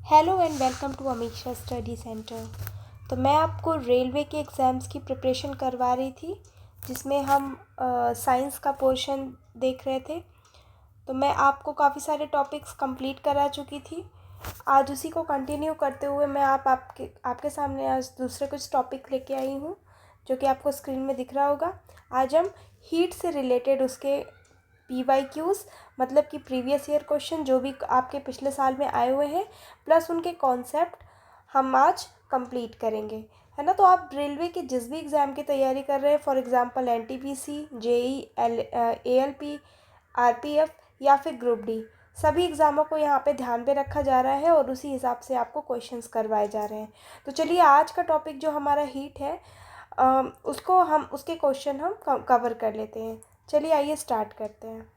Hello and welcome to Amisha study centre. तो मैं आपको रेलवे के एग्ज़ाम्स की प्रिपरेशन करवा रही थी, जिसमें हम साइंस का पोर्शन देख रहे थे। तो मैं आपको काफ़ी सारे टॉपिक्स कंप्लीट करा चुकी थी। आज उसी को कंटिन्यू करते हुए मैं आपके सामने आज दूसरे कुछ टॉपिक लेके आई हूँ, जो कि आपको स्क्रीन में दिख रहा होगा। आज हम हीट से रिलेटेड उसके PYQs मतलब कि प्रीवियस ईयर क्वेश्चन जो भी आपके पिछले साल में आए हुए हैं, प्लस उनके कॉन्सेप्ट हम आज कंप्लीट करेंगे, है ना। तो आप रेलवे के जिस भी एग्ज़ाम की तैयारी कर रहे हैं, for example NTPC, JEE, ALP, RPF या फिर ग्रुप डी, सभी एग्ज़ामों को यहाँ पे ध्यान पे रखा जा रहा है और उसी हिसाब से आपको क्वेश्चंस करवाए जा रहे हैं। तो चलिए, आज का टॉपिक जो हमारा हीट है, उसके क्वेश्चन हम कवर कर लेते हैं। चलिए आइए स्टार्ट करते हैं।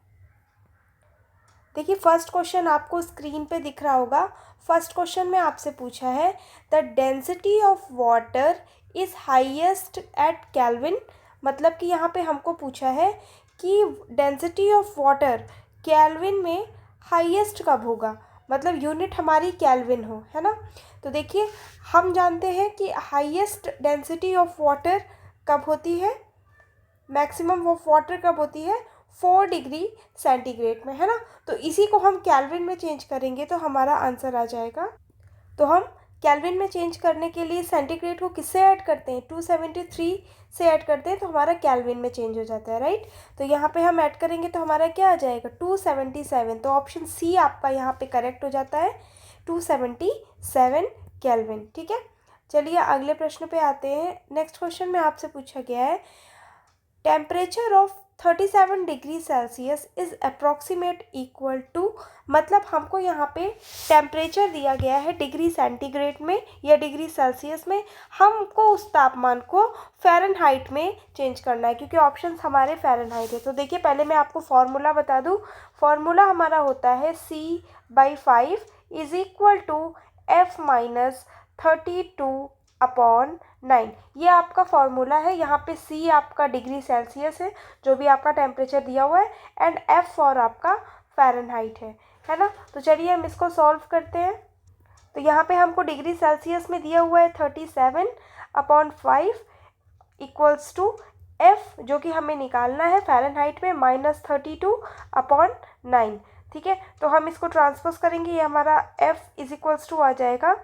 देखिए, फर्स्ट क्वेश्चन आपको स्क्रीन पे दिख रहा होगा। फर्स्ट क्वेश्चन में आपसे पूछा है, the density of water is highest eight kelvin. मतलब कि यहाँ पे हमको पूछा है कि डेंसिटी ऑफ वाटर केल्विन में हाईएस्ट कब होगा, मतलब यूनिट हमारी केल्विन हो, है ना। तो देखिए, हम जानते हैं कि हाईएस्ट डेंसिटी ऑफ वाटर कब होती है, मैक्सिमम ऑफ वाटर कब होती है, 4 डिग्री सेंटीग्रेड में, है ना। तो इसी को हम केल्विन में चेंज करेंगे तो हमारा आंसर आ जाएगा। तो हम केल्विन में चेंज करने के लिए सेंटीग्रेड को किससे ऐड करते हैं, 273 से ऐड करते हैं, तो हमारा केल्विन में चेंज हो जाता है, राइट। तो यहाँ पे हम ऐड करेंगे तो हमारा क्या आ जाएगा, 277। तो ऑप्शन सी आपका यहाँ पे करेक्ट हो जाता है, 277 केल्विन। ठीक है, चलिए अगले प्रश्न पे आते हैं। नेक्स्ट क्वेश्चन में आपसे पूछा गया है, temperature of 37 degree Celsius is approximate equal to. मतलब हमको यहाँ पे टेम्परेचर दिया गया है डिग्री सेंटीग्रेड में या डिग्री सेल्सियस में, हमको उस तापमान को फ़ारेनहाइट में चेंज करना है, क्योंकि ऑप्शंस हमारे फ़ारेनहाइट है। तो देखिए, पहले मैं आपको फार्मूला बता दूँ। फार्मूला हमारा होता है C/5 is equal to F-32/9। ये आपका फॉर्मूला है। यहाँ पे C आपका डिग्री सेल्सियस है, जो भी आपका टेम्परेचर दिया हुआ है, एंड F फॉर आपका फ़ारेनहाइट है ना। तो चलिए हम इसको सॉल्व करते हैं। तो यहाँ पे हमको डिग्री सेल्सियस में दिया हुआ है 37/5 इक्वल्स टू F, जो कि हमें निकालना है फ़ारेनहाइट में, -32/9। ठीक है, तो हम इसको ट्रांसपोज करेंगे, ये हमारा F इज इक्वल्स टू आ जाएगा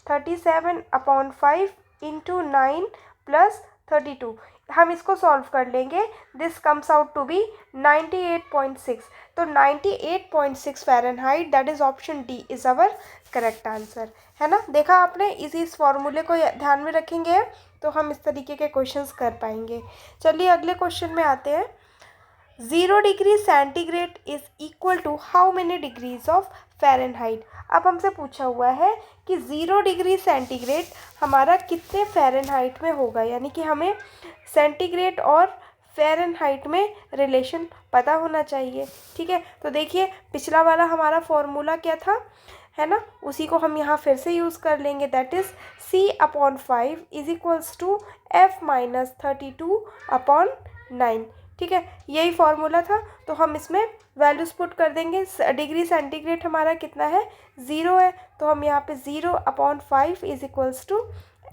37/5 इंटू 9 प्लस 32। हम इसको सॉल्व कर लेंगे, this comes out to be 98.6। तो 98.6 Fahrenheit, that is option D is our correct answer, है ना। देखा आपने, इस फॉर्मूले को ध्यान में रखेंगे तो हम इस तरीके के क्वेश्चंस कर पाएंगे। चलिए अगले क्वेश्चन में आते हैं। 0 degree centigrade is equal to how many degrees of Fahrenheit. अब हमसे पूछा हुआ है कि 0 डिग्री सेंटीग्रेड हमारा कितने फ़ारेनहाइट में होगा, यानी कि हमें सेंटीग्रेड और फ़ारेनहाइट में रिलेशन पता होना चाहिए। ठीक है, तो देखिए, पिछला वाला हमारा फॉर्मूला क्या था, है ना, उसी को हम यहाँ फिर से यूज़ कर लेंगे, that is C/5 is equals to F-32/9। ठीक है, यही फॉर्मूला था। तो हम इसमें वैल्यूज पुट कर देंगे। डिग्री सेंटीग्रेड हमारा कितना है, 0 है, तो हम यहाँ पे 0/5 is equals to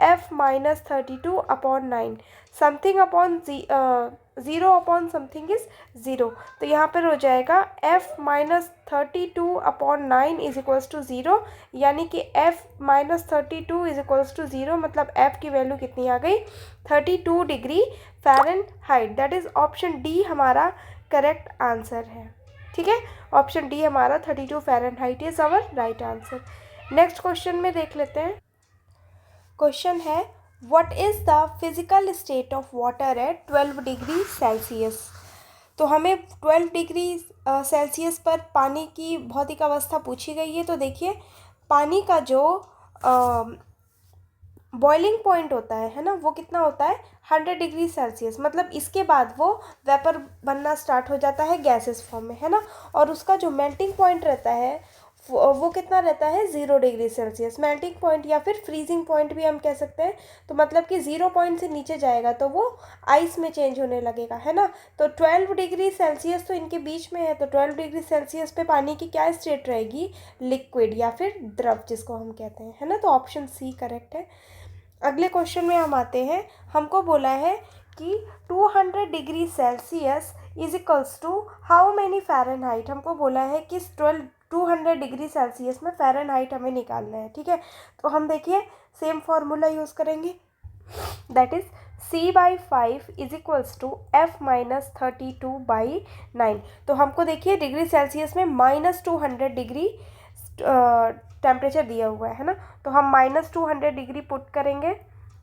F-32/9। Something upon 0 upon something is 0, तो यहाँ पर हो जाएगा F-32/9 इज इक्वल्स टू 0, यानी कि F-32 इज इक्वल्स टू 0, मतलब F की वैल्यू कितनी आ गई, 32 degree Fahrenheit. That is option D हमारा करेक्ट आंसर है। ठीक है, ऑप्शन डी हमारा 32 Fahrenheit is our right answer. Next question में देख लेते हैं। क्वेश्चन है, what is the physical state of water at 12 degree Celsius. तो हमें 12 डिग्री सेल्सियस पर पानी की भौतिक अवस्था पूछी गई है। तो देखिए, पानी का जो बॉइलिंग पॉइंट होता है ना, वो कितना होता है, 100 डिग्री सेल्सियस। मतलब इसके बाद वो वेपर बनना स्टार्ट हो जाता है गैसेस फॉर्म में, है ना। और उसका जो मेल्टिंग पॉइंट रहता है वो कितना रहता है 0 डिग्री सेल्सियस। मेल्टिंग पॉइंट या फिर फ्रीजिंग पॉइंट भी हम कह सकते हैं। तो मतलब कि 0 पॉइंट से नीचे जाएगा तो वो आइस में चेंज होने लगेगा, है ना। तो 12 डिग्री सेल्सियस तो इनके बीच में है, तो 12 डिग्री सेल्सियस पे पानी की क्या स्टेट रहेगी, लिक्विड या फिर द्रव जिसको हम कहते हैं, है ना। तो ऑप्शन सी करेक्ट है। अगले क्वेश्चन में हम आते हैं। हमको बोला है कि 200 degree Celsius is equals to how many Fahrenheit. हमको बोला है कि 200 डिग्री सेल्सियस में फ़ारेनहाइट हमें निकालना है, ठीक है। तो हम देखिए सेम फार्मूला यूज़ करेंगे, that is C/5 is equals to F-32/9। तो हमको देखिए डिग्री सेल्सियस में -200 डिग्री टेम्परेचर दिया हुआ है ना। तो हम -200 डिग्री पुट करेंगे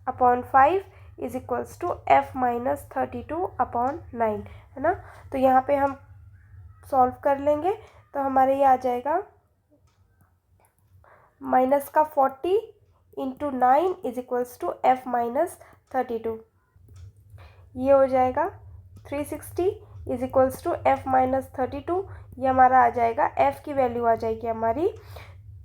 upon 5 is equals to F-32/9, है ना। तो यहाँ पे हम सॉल्व कर लेंगे तो हमारे ये आ जाएगा माइनस का 40 into 9 is equals to F-32। ये हो जाएगा 360 इज इक्वल्स टू F-32। ये हमारा आ जाएगा, F की वैल्यू आ जाएगी हमारी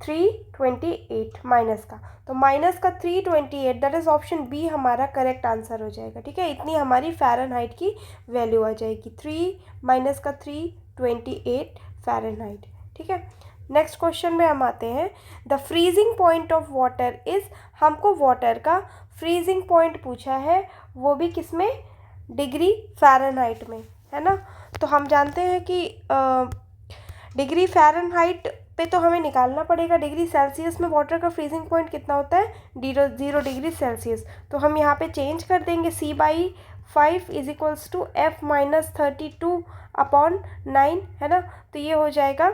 328 माइनस का। तो माइनस का 328, दैट इज़ ऑप्शन बी हमारा करेक्ट आंसर हो जाएगा, ठीक है। इतनी हमारी फ़ारेनहाइट की वैल्यू आ जाएगी, 3 माइनस का 328 फ़ारेनहाइट, ठीक है। नेक्स्ट क्वेश्चन में हम आते हैं। The freezing point of water is, हमको वाटर का फ्रीजिंग पॉइंट पूछा है, वो भी किस में, डिग्री फ़ारेनहाइट में, है ना। तो हम जानते हैं कि डिग्री फ़ारेनहाइट पे तो हमें निकालना पड़ेगा, डिग्री सेल्सियस में वाटर का फ्रीजिंग पॉइंट कितना होता है, 0 डिग्री सेल्सियस। तो हम यहाँ पे चेंज कर देंगे, C/5 is equals to F-32/9, है ना। तो ये हो जाएगा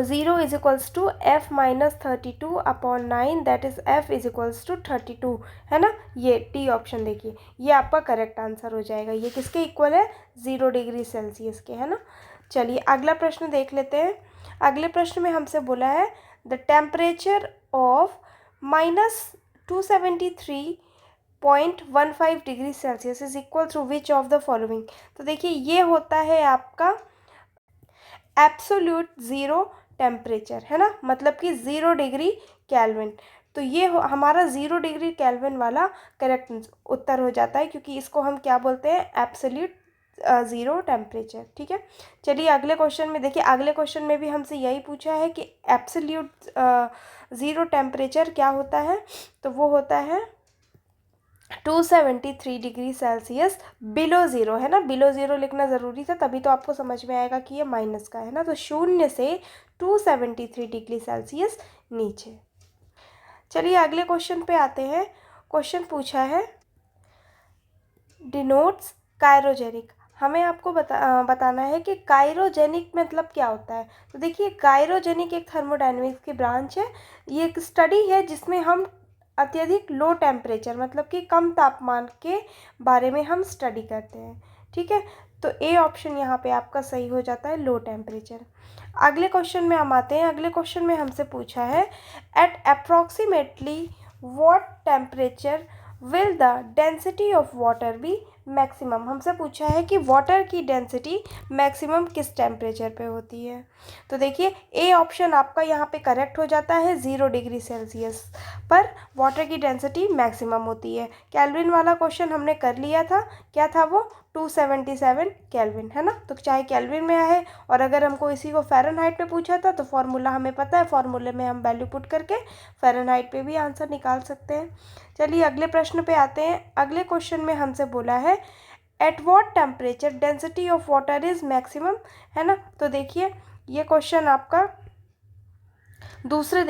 0 is equals to F-32/9, that is F is equals to 32, है ना। ये डी ऑप्शन देखिए, ये आपका करेक्ट आंसर हो जाएगा। ये किसके इक्वल है, 0 डिग्री सेल्सियस के, है ना। चलिए अगला प्रश्न देख लेते हैं। अगले प्रश्न में हमसे बोला है the temperature of -273.15 degree Celsius is equal to which of the following. तो देखिए ये होता है आपका एब्सोल्यूट ज़ीरो टेम्परेचर, है ना, मतलब कि 0 डिग्री केल्विन। तो ये हमारा 0 डिग्री केल्विन वाला करेक्ट उत्तर हो जाता है, क्योंकि इसको हम क्या बोलते हैं, एब्सोल्यूट ज़ीरो टेम्परेचर, ठीक है। चलिए अगले क्वेश्चन में देखिए, अगले क्वेश्चन में भी हमसे यही पूछा है कि एब्सोल्यूट ज़ीरो टेम्परेचर क्या होता है। तो वो होता है 273 डिग्री सेल्सियस बिलो ज़ीरो, है ना। बिलो ज़ीरो लिखना ज़रूरी था, तभी तो आपको समझ में आएगा कि ये माइनस का है ना। तो 0 से 273 डिग्री सेल्सियस नीचे। चलिए अगले क्वेश्चन पे आते हैं। क्वेश्चन पूछा है डिनोट्स कायरोजेनिक। हमें आपको बताना है कि कायरोजेनिक मतलब क्या होता है। तो देखिए कायरोजेनिक एक थर्मोडायनेमिक्स की ब्रांच है। ये एक स्टडी है जिसमें हम अत्यधिक लो टेम्परेचर, मतलब कि कम तापमान के बारे में हम स्टडी करते हैं, ठीक है। तो ए ऑप्शन यहाँ पे आपका सही हो जाता है, लो टेम्परेचर। अगले क्वेश्चन में हम आते हैं। अगले क्वेश्चन में हमसे पूछा है at approximately what temperature will the density of water be maximum. हमसे पूछा है कि वाटर की डेंसिटी मैक्सिमम किस टेम्परेचर पे होती है। तो देखिए ए ऑप्शन आपका यहाँ पे करेक्ट हो जाता है, 0 डिग्री सेल्सियस पर वाटर की डेंसिटी मैक्सिमम होती है। केल्विन वाला क्वेश्चन हमने कर लिया था, क्या था वो, 277 केल्विन, है ना। तो चाहे केल्विन में आए, और अगर हमको इसी को फ़ारेनहाइट में पूछा था तो फार्मूला हमें पता है, फार्मूले में हम वैल्यू पुट करके फ़ारेनहाइट पे भी आंसर निकाल सकते हैं। चलिए अगले प्रश्न पे आते हैं। अगले क्वेश्चन में हमसे बोला है at what temperature density of water is maximum, है ना। तो देखिए ये क्वेश्चन आपका दूसरे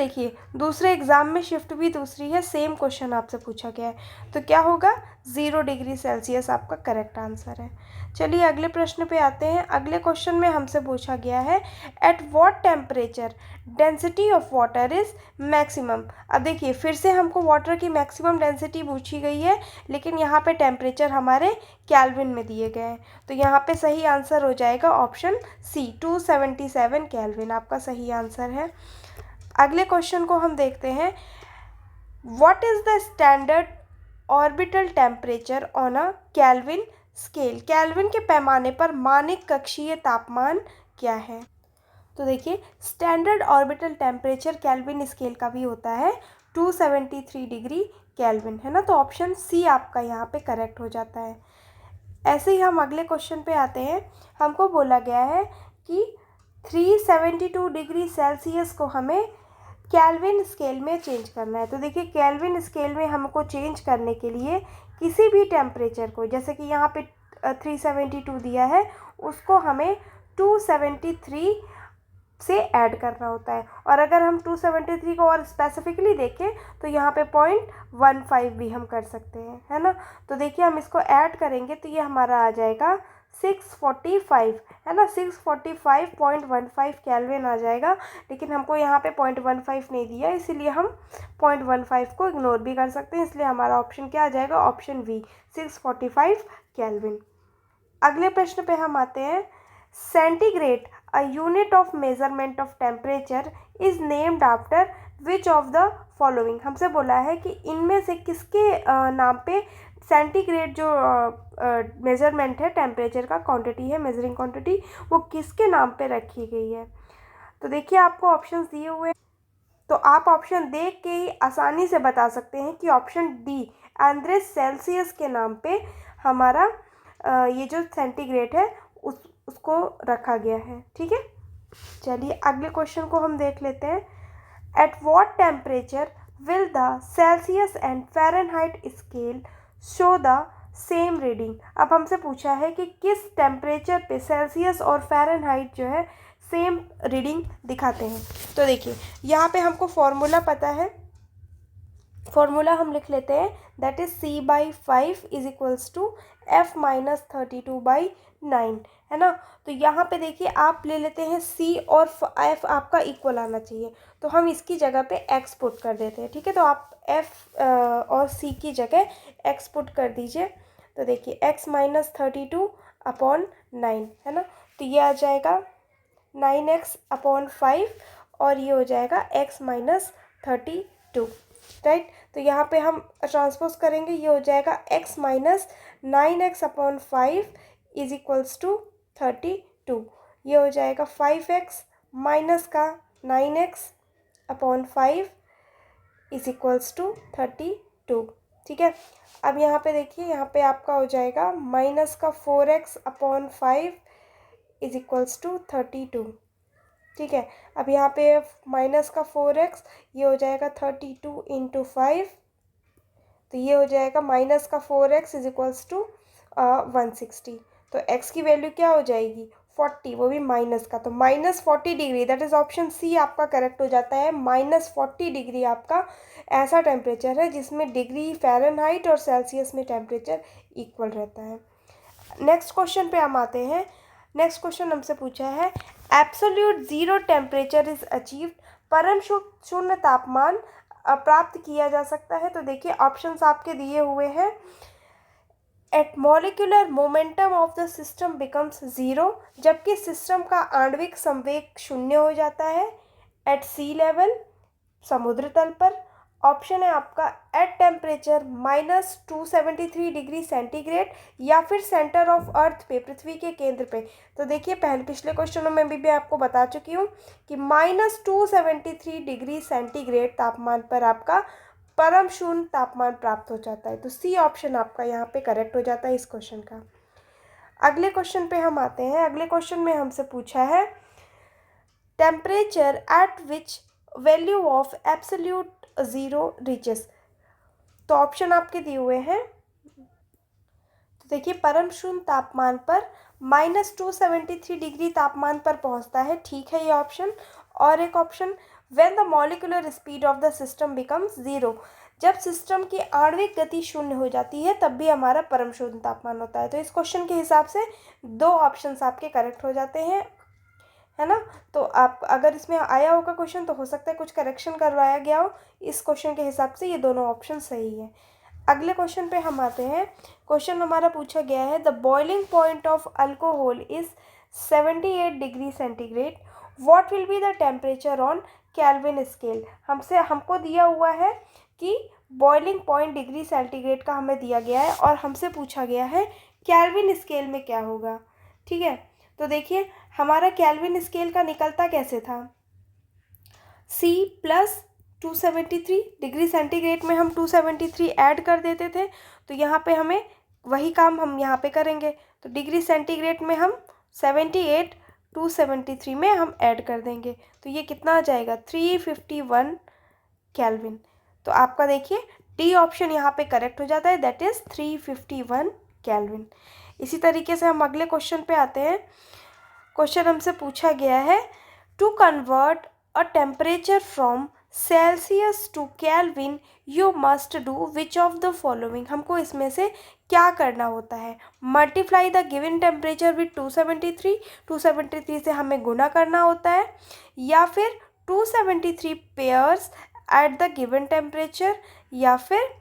एग्ज़ाम में शिफ्ट भी दूसरी है, सेम क्वेश्चन आपसे पूछा गया है। तो क्या होगा, 0 डिग्री सेल्सियस आपका करेक्ट आंसर है। चलिए अगले प्रश्न पे आते हैं। अगले क्वेश्चन में हमसे पूछा गया है at what temperature density of water is maximum. अब देखिए फिर से हमको वाटर की मैक्सिमम डेंसिटी पूछी गई है, लेकिन यहाँ पे टेम्परेचर हमारे केल्विन में दिए गए हैं। तो यहाँ पे सही आंसर हो जाएगा ऑप्शन सी, 277 केल्विन आपका सही आंसर है। अगले क्वेश्चन को हम देखते हैं। What is the standard orbital temperature on a kelvin scale. Kelvin के पैमाने पर मानक कक्षीय तापमान क्या है। तो देखिए standard orbital temperature kelvin scale का भी होता है 273 डिग्री केल्विन, है ना। तो ऑप्शन सी आपका यहाँ पे करेक्ट हो जाता है। ऐसे ही हम अगले क्वेश्चन पे आते हैं। हमको बोला गया है कि 372 डिग्री सेल्सियस को हमें केल्विन स्केल में चेंज करना है। तो देखिए केल्विन स्केल में हमको चेंज करने के लिए किसी भी टेम्परेचर को, जैसे कि यहाँ पे 372 दिया है, उसको हमें 273 से ऐड करना होता है। और अगर हम 273 को और स्पेसिफिकली देखें तो यहाँ पे 0.15 भी हम कर सकते हैं, है ना। तो देखिए हम इसको ऐड करेंगे तो ये हमारा आ जाएगा 645, है ना। 645.15 केल्विन आ जाएगा, लेकिन हमको यहाँ पे 0.15 नहीं दिया, इसीलिए हम 0.15 को इग्नोर भी कर सकते हैं। इसलिए हमारा ऑप्शन क्या आ जाएगा, ऑप्शन बी 645 केल्विन। अगले प्रश्न पे हम आते हैं। Centigrade, a unit of measurement of temperature, is named after which of the following. हमसे बोला है कि इनमें से किसके नाम पे सेंटीग्रेड जो मेजरमेंट है टेम्परेचर का, क्वांटिटी है, मेजरिंग क्वांटिटी, वो किसके नाम पे रखी गई है। तो देखिए आपको ऑप्शंस दिए हुए हैं, तो आप ऑप्शन देख के ही आसानी से बता सकते हैं कि ऑप्शन डी एंड्रेस सेल्सियस के नाम पे हमारा ये जो सेंटीग्रेड है उसको रखा गया है, ठीक है। चलिए अगले क्वेश्चन को हम देख लेते हैं। At what temperature will the Celsius and Fahrenheit scale show the same reading. अब हमसे पूछा है कि किस टेम्परेचर पे सेल्सियस और फ़ारेनहाइट जो है सेम रीडिंग दिखाते हैं। तो देखिए यहाँ पे हमको फॉर्मूला पता है, फॉर्मूला हम लिख लेते हैं, that is C/5 is equals to F-32/9, है ना। तो यहाँ पे देखिए आप ले लेते हैं C और F आपका इक्वल आना चाहिए, तो हम इसकी जगह पे X पुट कर देते हैं, ठीक है। तो आप F और C की जगह X पुट कर दीजिए। तो देखिए X-32/9, है ना। तो ये आ जाएगा 9x/5 और ये हो जाएगा X-32, राइट। तो यहाँ पे हम ट्रांसपोज करेंगे, ये हो जाएगा X-9x/5 इज इक्वल्स टू 32। ये हो जाएगा 5x माइनस का 9x/5 इज इक्वल्स टू 32, ठीक है। अब यहाँ पे देखिए, यहाँ पे आपका हो जाएगा माइनस का 4x/5 इज इक्वल्स टू 32, ठीक है। अब यहाँ पे माइनस का 4x, ये हो जाएगा 32 इंटू 5, तो ये हो जाएगा माइनस का 4x इज इक्वल्स टू 160। तो x की वैल्यू क्या हो जाएगी, 40, वो भी माइनस का, तो -40 degree, that is option C आपका करेक्ट हो जाता है। -40 डिग्री आपका ऐसा टेम्परेचर है जिसमें डिग्री फ़ारेनहाइट और सेल्सियस में टेम्परेचर इक्वल रहता है। नेक्स्ट क्वेश्चन पे हम आते हैं। नेक्स्ट क्वेश्चन हमसे पूछा है, absolute zero temperature is achieved, परम शून्य तापमान प्राप्त किया जा सकता है। तो देखिए ऑप्शंस आपके दिए हुए हैं। At molecular momentum of the system becomes zero, जबकि सिस्टम का आणविक संवेग शून्य हो जाता है। एट सी लेवल, समुद्र तल पर। ऑप्शन है आपका एट टेम्परेचर -273 डिग्री सेंटीग्रेड, या फिर सेंटर ऑफ अर्थ पे, पृथ्वी के केंद्र पे। तो देखिए पिछले क्वेश्चनों में भी आपको बता चुकी हूँ कि -273 डिग्री सेंटीग्रेड तापमान पर आपका परम शून्य तापमान प्राप्त हो जाता है। तो सी ऑप्शन आपका यहाँ पे करेक्ट हो जाता है इस क्वेश्चन का। अगले क्वेश्चन पे हम आते हैं। अगले क्वेश्चन में हमसे पूछा है, temperature at which value of absolute zero reaches. तो ऑप्शन आपके दिए हुए हैं। तो देखिए परम शून्य तापमान पर -273 डिग्री तापमान पर पहुंचता है, ठीक है ये ऑप्शन। और एक option, when the molecular speed of the system becomes zero, जब सिस्टम की आणविक गति शून्य हो जाती है तब भी हमारा परम शून्य तापमान होता है। तो इस क्वेश्चन के हिसाब से दो ऑप्शंस आपके करेक्ट हो जाते हैं, है ना। तो आप अगर इसमें आया होगा क्वेश्चन तो हो सकता है कुछ करेक्शन करवाया गया हो, इस क्वेश्चन के हिसाब से ये दोनों ऑप्शन सही है। अगले क्वेश्चन पे हम आते हैं। क्वेश्चन हमारा पूछा गया है, the boiling point of alcohol is 78 degree centigrade, what will be the temperature on kelvin scale. हमको दिया हुआ है कि बॉइलिंग पॉइंट डिग्री सेंटीग्रेड का हमें दिया गया है और हमसे पूछा गया है केल्विन स्केल में क्या होगा, ठीक है। तो देखिए हमारा केल्विन स्केल का निकलता कैसे था, C प्लस 273 डिग्री सेंटीग्रेड में हम 273 ऐड कर देते थे, तो यहाँ पे हमें वही काम हम यहाँ पे करेंगे। तो डिग्री सेंटीग्रेड में हम 78 273 में हम ऐड कर देंगे, तो ये कितना आ जाएगा 351 केल्विन। तो आपका देखिए डी ऑप्शन यहाँ पे करेक्ट हो जाता है, दैट इज़ 351 केल्विन। इसी तरीके से हम अगले क्वेश्चन पे आते हैं। क्वेश्चन हमसे पूछा गया है to convert a temperature from Celsius to Kelvin you must do which of the following. हमको इसमें से क्या करना होता है, multiply the given temperature with 273, 273 से हमें गुना करना होता है, या फिर 273 pairs at the given temperature, या फिर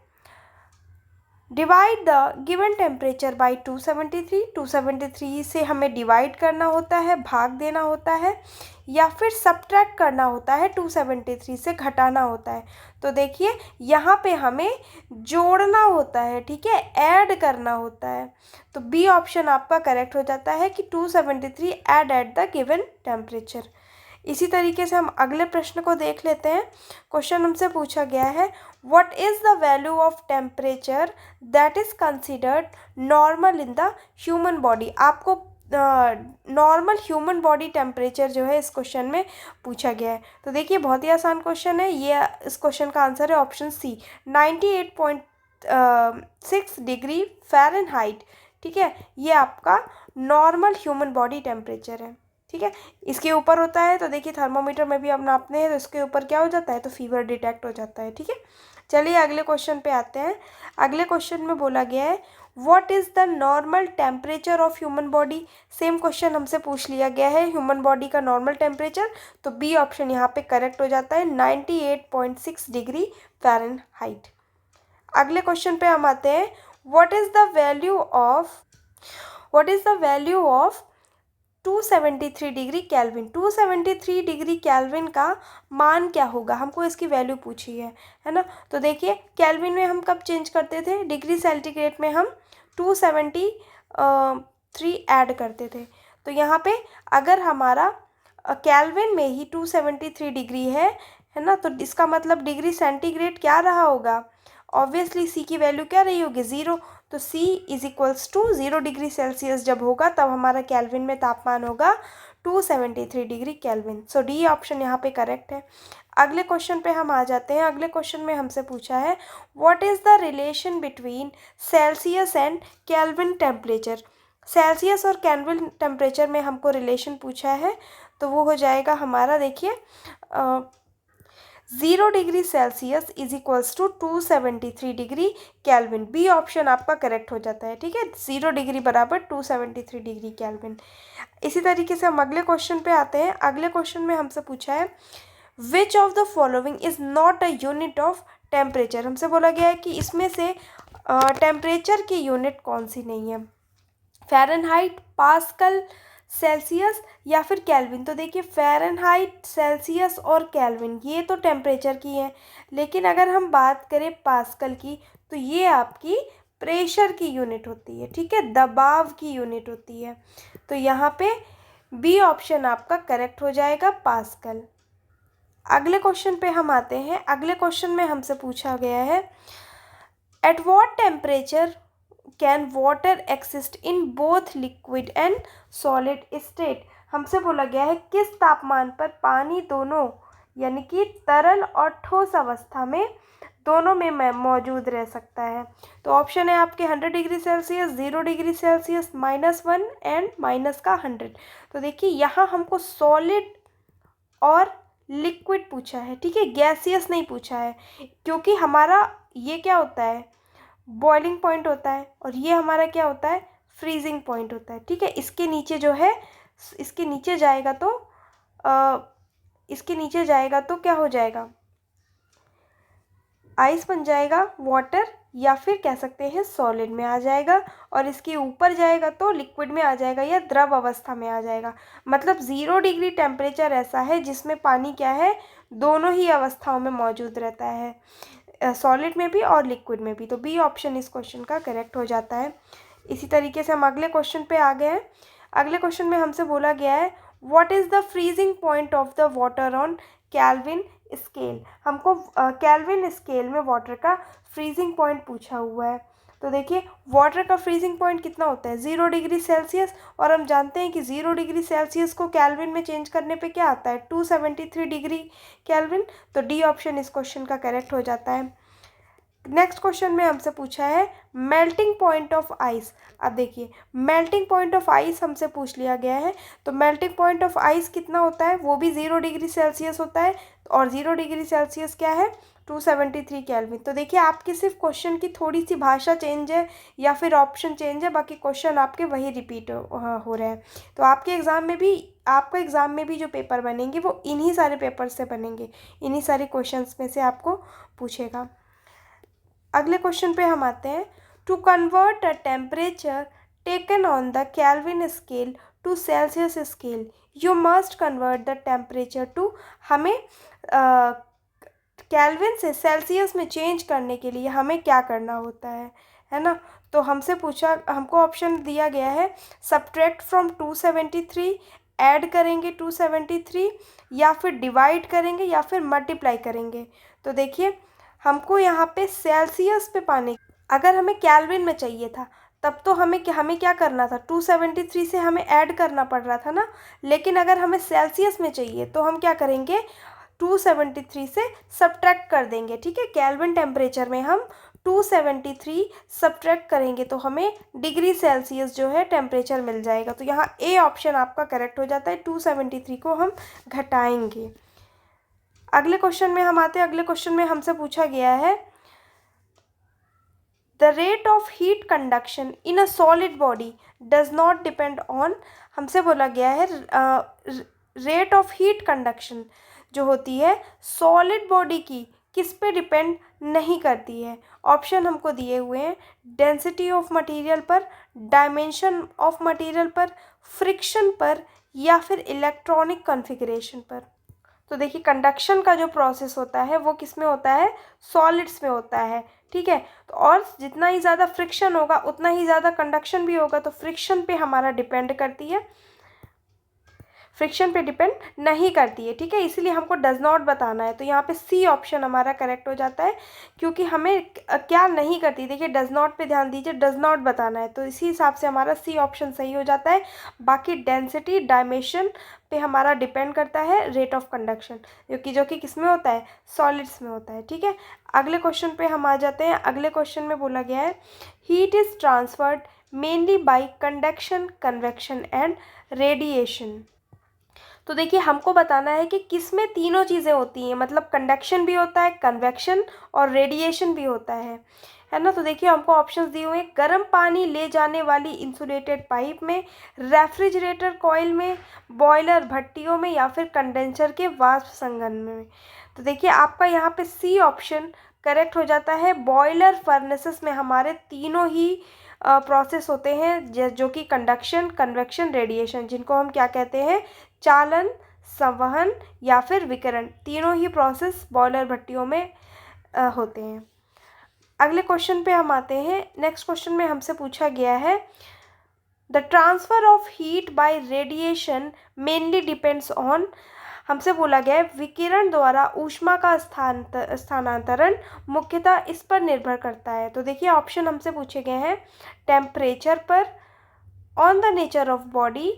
divide the given temperature by 273, 273 से हमें डिवाइड करना होता है, भाग देना होता है, या फिर सब्ट्रैक्ट करना होता है, 273 से घटाना होता है। तो देखिए यहाँ पे हमें जोड़ना होता है, ठीक है, ऐड करना होता है। तो बी ऑप्शन आपका करेक्ट हो जाता है कि 273 add at the given temperature. इसी तरीके से हम अगले प्रश्न को देख लेते हैं। क्वेश्चन हमसे पूछा गया है what is the value of temperature that is considered normal in the human body. आपको नॉर्मल ह्यूमन बॉडी टेम्परेचर जो है इस क्वेश्चन में पूछा गया है। तो देखिए बहुत ही आसान क्वेश्चन है ये। इस क्वेश्चन का आंसर है ऑप्शन सी 98.6 डिग्री फ़ारेनहाइट। ठीक है, ये आपका नॉर्मल ह्यूमन बॉडी टेम्परेचर है। ठीक है, इसके ऊपर होता है तो देखिए थर्मोमीटर में भी हम नापते हैं तो इसके ऊपर क्या हो जाता है, तो फीवर डिटेक्ट हो जाता है। ठीक है, चलिए अगले क्वेश्चन पे आते हैं। अगले क्वेश्चन में बोला गया है what is the normal temperature of human body. Same question हमसे पूछ लिया गया है ह्यूमन बॉडी का नॉर्मल टेम्परेचर, तो बी ऑप्शन यहाँ पे करेक्ट हो जाता है 98.6 डिग्री फ़ारेनहाइट। अगले क्वेश्चन पे हम आते हैं what is the value of 273 degree kelvin. 273 degree kelvin का मान क्या होगा, हमको इसकी वैल्यू पूछी है ना। तो देखिए केल्विन में हम कब चेंज करते थे, डिग्री सेंटीग्रेड में हम 273 ऐड करते थे। तो यहाँ पे अगर हमारा केल्विन में ही 273 डिग्री है ना, तो इसका मतलब डिग्री सेंटीग्रेड क्या रहा होगा, ऑब्वियसली सी की वैल्यू क्या रही होगी 0। तो C is equals to 0 degree Celsius जब होगा तब हमारा केल्विन में तापमान होगा 273 degree Kelvin. So D option यहाँ पे करेक्ट है। अगले क्वेश्चन पे हम आ जाते हैं। अगले क्वेश्चन में हमसे पूछा है what is the relation between Celsius and kelvin temperature. Celsius और केल्विन टेम्परेचर में हमको रिलेशन पूछा है, तो वो हो जाएगा हमारा देखिए 0 degree Celsius is equals to 273 degree Kelvin. B option आपका करेक्ट हो जाता है। ठीक है, 0 डिग्री बराबर 273 डिग्री केल्विन। इसी तरीके से हम अगले क्वेश्चन पे आते हैं। अगले क्वेश्चन में हमसे पूछा है विच of the following is not a unit of temperature. हमसे बोला गया है कि इसमें से टेम्परेचर की यूनिट कौन सी नहीं है, फ़ारेनहाइट, पास्कल, सेल्सियस या फिर केल्विन। तो देखिए फ़ारेनहाइट, सेल्सियस और केल्विन ये तो टेम्परेचर की है, लेकिन अगर हम बात करें पास्कल की तो ये आपकी प्रेशर की यूनिट होती है। ठीक है, दबाव की यूनिट होती है। तो यहाँ पे बी ऑप्शन आपका करेक्ट हो जाएगा, पास्कल। अगले क्वेश्चन पे हम आते हैं। अगले क्वेश्चन में हमसे पूछा गया है at what temperature can water exist in both liquid and solid state. हमसे बोला गया है किस तापमान पर पानी दोनों यानी कि तरल और ठोस अवस्था में दोनों में मौजूद रह सकता है। तो ऑप्शन है आपके 100 degree Celsius, 0 degree Celsius, -1 and -100। तो देखिए यहाँ हमको सॉलिड और लिक्विड पूछा है। ठीक है, गैसियस नहीं पूछा है, क्योंकि हमारा ये क्या होता है, बॉइलिंग पॉइंट होता है और ये हमारा क्या होता है, फ्रीजिंग पॉइंट होता है। ठीक है, इसके नीचे जो है, इसके नीचे जाएगा तो क्या हो जाएगा, आइस बन जाएगा, वाटर, या फिर कह सकते हैं सॉलिड में आ जाएगा, और इसके ऊपर जाएगा तो लिक्विड में आ जाएगा या द्रव अवस्था में आ जाएगा। मतलब 0 डिग्री टेम्परेचर ऐसा है जिसमें पानी क्या है, दोनों ही अवस्थाओं में मौजूद रहता है, सॉलिड में भी और लिक्विड में भी। तो बी ऑप्शन इस क्वेश्चन का करेक्ट हो जाता है। इसी तरीके से हम अगले क्वेश्चन पे आ गए हैं। अगले क्वेश्चन में हमसे बोला गया है what is the freezing point of the water on kelvin scale. हमको केल्विन स्केल में वाटर का फ्रीजिंग पॉइंट पूछा हुआ है। तो देखिए वाटर का फ्रीजिंग पॉइंट कितना होता है 0 डिग्री सेल्सियस, और हम जानते हैं कि 0 डिग्री सेल्सियस को केल्विन में चेंज करने पे क्या आता है 273 डिग्री केल्विन। तो डी ऑप्शन इस क्वेश्चन का करेक्ट हो जाता है। नेक्स्ट क्वेश्चन में हमसे पूछा है मेल्टिंग पॉइंट ऑफ आइस। अब देखिए मेल्टिंग पॉइंट ऑफ आइस हमसे पूछ लिया गया है, तो मेल्टिंग पॉइंट ऑफ आइस कितना होता है, वो भी 0 डिग्री सेल्सियस होता है, और 0 डिग्री सेल्सियस क्या है 273 केल्विन। तो देखिए आपकी सिर्फ क्वेश्चन की थोड़ी सी भाषा चेंज है या फिर ऑप्शन चेंज है, बाकी क्वेश्चन आपके वही रिपीट हो रहे हैं। तो आपके एग्ज़ाम में भी आपका एग्ज़ाम में भी जो पेपर बनेंगे वो इन्हीं सारे पेपर से बनेंगे, इन्हीं सारे क्वेश्चंस में से आपको पूछेगा। अगले क्वेश्चन पे हम आते हैं to convert a temperature taken on the Kelvin scale to Celsius scale you must convert the temperature to. हमें केल्विन से सेल्सियस में चेंज करने के लिए हमें क्या करना होता है ना। तो हमको ऑप्शन दिया गया है सब्ट्रैक्ट फ्रॉम 273, ऐड करेंगे 273, या फिर डिवाइड करेंगे, या फिर मल्टीप्लाई करेंगे। तो देखिए हमको यहाँ पे सेल्सियस पे पाने, अगर हमें केल्विन में चाहिए था तब तो हमें क्या करना था 273 से हमें ऐड करना पड़ रहा था ना, लेकिन अगर हमें सेल्सियस में चाहिए तो हम क्या करेंगे 273 से सब्ट्रैक्ट कर देंगे। ठीक है, केल्विन टेम्परेचर में हम 273 सब्ट्रैक्ट करेंगे तो हमें डिग्री सेल्सियस जो है टेम्परेचर मिल जाएगा। तो यहाँ ए ऑप्शन आपका करेक्ट हो जाता है, 273 को हम घटाएंगे। अगले क्वेश्चन में हम आते हैं। अगले क्वेश्चन में हमसे पूछा गया है the rate of heat conduction in a solid body does not depend on. हमसे बोला गया है रेट ऑफ हीट कंडक्शन जो होती है सॉलिड बॉडी की किस पे डिपेंड नहीं करती है। ऑप्शन हमको दिए हुए हैं डेंसिटी ऑफ मटेरियल पर, डायमेंशन ऑफ मटेरियल पर, फ्रिक्शन पर, या फिर इलेक्ट्रॉनिक कॉन्फ़िगरेशन पर। तो देखिए कंडक्शन का जो प्रोसेस होता है वो किस में होता है सॉलिड्स में होता है। ठीक है, तो और जितना ही ज़्यादा फ्रिक्शन होगा उतना ही ज़्यादा कंडक्शन भी होगा, तो फ्रिक्शन पे हमारा डिपेंड करती है, फ्रिक्शन पे डिपेंड नहीं करती है। ठीक है, इसीलिए हमको डज नॉट बताना है। तो यहाँ पे सी ऑप्शन हमारा करेक्ट हो जाता है, क्योंकि हमें क्या नहीं करती। देखिए डज नॉट पे ध्यान दीजिए, डज नॉट बताना है, तो इसी हिसाब से हमारा सी ऑप्शन सही हो जाता है। बाकी डेंसिटी डायमेंशन पे हमारा डिपेंड करता है रेट ऑफ कंडक्शन, जो कि किस में होता है सॉलिड्स में होता है। ठीक है, अगले क्वेश्चन पे हम आ जाते हैं। अगले क्वेश्चन में बोला गया है heat is transferred mainly by conduction, convection and radiation. तो देखिए हमको बताना है कि किस में तीनों चीज़ें होती हैं, मतलब कंडक्शन भी होता है, कन्वेक्शन और रेडिएशन भी होता है ना। तो देखिए हमको ऑप्शंस दिए हुए हैं गर्म पानी ले जाने वाली इंसुलेटेड पाइप में, रेफ्रिजरेटर कॉइल में, बॉयलर भट्टियों में, या फिर कंडेंसर के वाष्प संघन में। तो देखिए आपका यहाँ पे सी ऑप्शन करेक्ट हो जाता है। बॉयलर फर्नेसेस में हमारे तीनों ही प्रोसेस होते हैं जो कि कंडक्शन, कन्वेक्शन, रेडिएशन, जिनको हम क्या कहते हैं चालन, संवहन या फिर विकिरण, तीनों ही प्रोसेस बॉयलर भट्टियों में होते हैं। अगले क्वेश्चन पे हम आते हैं। नेक्स्ट क्वेश्चन में हमसे पूछा गया है the transfer of heat bye radiation mainly depends on. हमसे बोला गया है विकिरण द्वारा ऊष्मा का स्थानांतरण मुख्यतः इस पर निर्भर करता है। तो देखिए ऑप्शन हमसे पूछे गए हैं टेम्परेचर पर, on the nature of body,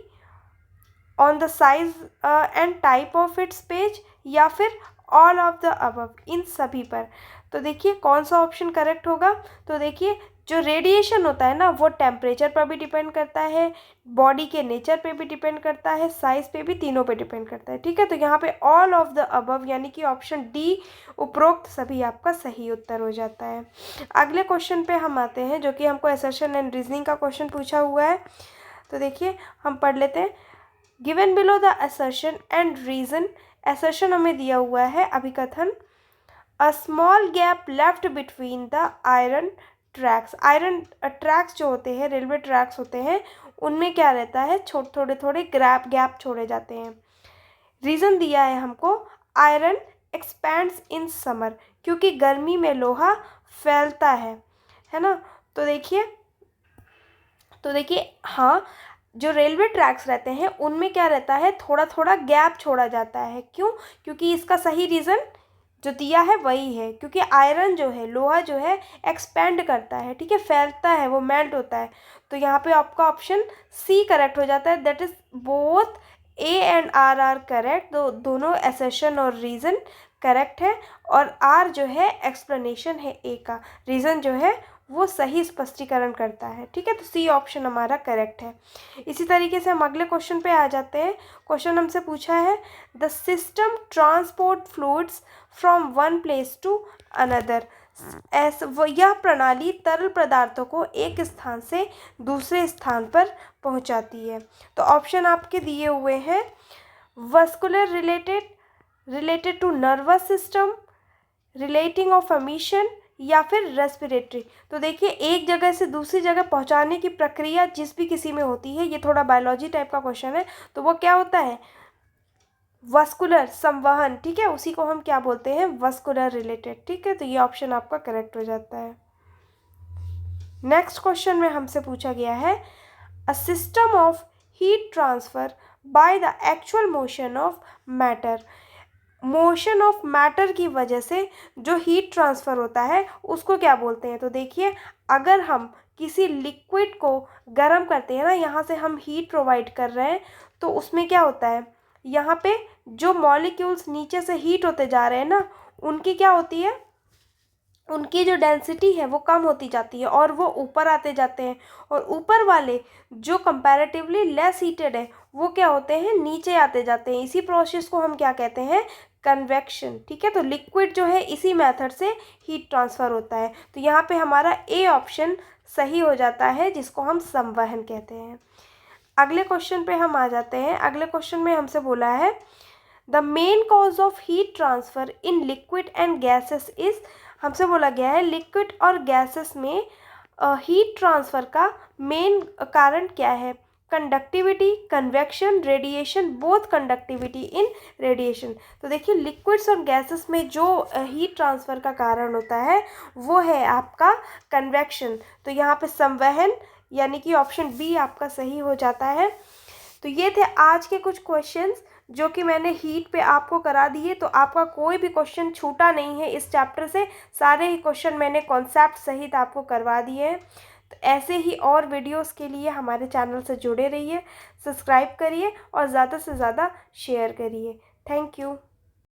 on the size and type of its page, या फिर ऑल ऑफ द अबव, इन सभी पर। तो देखिए कौन सा ऑप्शन करेक्ट होगा। तो देखिए जो रेडिएशन होता है ना वो टेम्परेचर पर भी डिपेंड करता है, बॉडी के नेचर पे भी डिपेंड करता है, साइज पे भी, तीनों पे डिपेंड करता है। ठीक है, तो यहाँ पे ऑल ऑफ द अबव यानी कि ऑप्शन डी उपरोक्त सभी आपका सही उत्तर हो जाता है। अगले क्वेश्चन पे हम आते हैं जो कि हमको असर्शन एंड रीजनिंग का क्वेश्चन पूछा हुआ है। तो देखिए हम पढ़ लेते हैं given below the assertion and reason. Assertion हमें दिया हुआ है अभिकथन a small gap left between the iron tracks. Iron tracks जो होते हैं, रेलवे ट्रैक्स होते हैं, उनमें क्या रहता है थोड़े थोड़े गैप छोड़े जाते हैं। रीज़न दिया है हमको आयरन एक्सपैंड्स इन समर, क्योंकि गर्मी में लोहा फैलता है ना। तो देखिए हाँ जो रेलवे ट्रैक्स रहते हैं उनमें क्या रहता है, थोड़ा थोड़ा गैप छोड़ा जाता है। क्यों? क्योंकि इसका सही रीज़न जो दिया है वही है, क्योंकि आयरन जो है, लोहा जो है एक्सपेंड करता है, ठीक है, फैलता है, वो मेल्ट होता है। तो यहाँ पे आपका ऑप्शन सी करेक्ट हो जाता है। That is both A and R correct. दोनों एसेशन और रीज़न करेक्ट है, और आर जो है एक्सप्लेनेशन है ए का, रीज़न जो है वो सही स्पष्टीकरण करता है, ठीक है। तो सी ऑप्शन हमारा करेक्ट है। इसी तरीके से हम अगले क्वेश्चन पे आ जाते हैं। क्वेश्चन हमसे पूछा है, the system transport fluids from one place to another. यह प्रणाली तरल पदार्थों को एक स्थान से दूसरे स्थान पर पहुंचाती है। तो ऑप्शन आपके दिए हुए हैं, vascular related to nervous system, relating of emission, या फिर रेस्पिरेटरी। तो देखिए, एक जगह से दूसरी जगह पहुंचाने की प्रक्रिया जिस भी किसी में होती है, ये थोड़ा बायोलॉजी टाइप का क्वेश्चन है, तो वो क्या होता है, वस्कुलर, संवहन, ठीक है, उसी को हम क्या बोलते हैं, वस्कुलर रिलेटेड, ठीक है। तो ये ऑप्शन आपका करेक्ट हो जाता है। नेक्स्ट क्वेश्चन में हमसे पूछा गया है, a system of heat transfer by the actual motion of matter. Motion of matter की वजह से जो हीट ट्रांसफ़र होता है उसको क्या बोलते हैं। तो देखिए, अगर हम किसी लिक्विड को गर्म करते हैं ना, यहाँ से हम हीट प्रोवाइड कर रहे हैं, तो उसमें क्या होता है, यहाँ पे जो मॉलिक्यूल्स नीचे से हीट होते जा रहे हैं ना, उनकी क्या होती है, उनकी जो डेंसिटी है वो कम होती जाती है और वो ऊपर आते जाते हैं, और ऊपर वाले जो कंपैरेटिवली लेस हीटेड है वो क्या होते हैं, नीचे आते जाते हैं। इसी प्रोसेस को हम क्या कहते हैं, कन्वेक्शन, ठीक है। तो लिक्विड जो है इसी मेथड से हीट ट्रांसफ़र होता है। तो यहाँ पे हमारा ए ऑप्शन सही हो जाता है, जिसको हम संवहन कहते हैं। अगले क्वेश्चन पे हम आ जाते हैं। अगले क्वेश्चन में हमसे बोला है, the main cause of heat transfer in liquid and gases is. हमसे बोला गया है, लिक्विड और गैसेस में हीट ट्रांसफ़र का मेन कारण क्या है, conductivity, convection, radiation, both conductivity in radiation. तो देखिए, लिक्विड्स और गैसेस में जो हीट ट्रांसफ़र का कारण होता है वो है आपका कन्वेक्शन। तो यहाँ पे संवहन यानी कि ऑप्शन बी आपका सही हो जाता है। तो ये थे आज के कुछ क्वेश्चंस जो कि मैंने हीट पे आपको करा दिए। तो आपका कोई भी क्वेश्चन छूटा नहीं है इस चैप्टर से, सारे ही क्वेश्चन मैंने कॉन्सेप्ट सहित आपको करवा दिए हैं। तो ऐसे ही और वीडियोस के लिए हमारे चैनल से जुड़े रहिए, सब्सक्राइब करिए और ज़्यादा से ज़्यादा शेयर करिए। Thank you.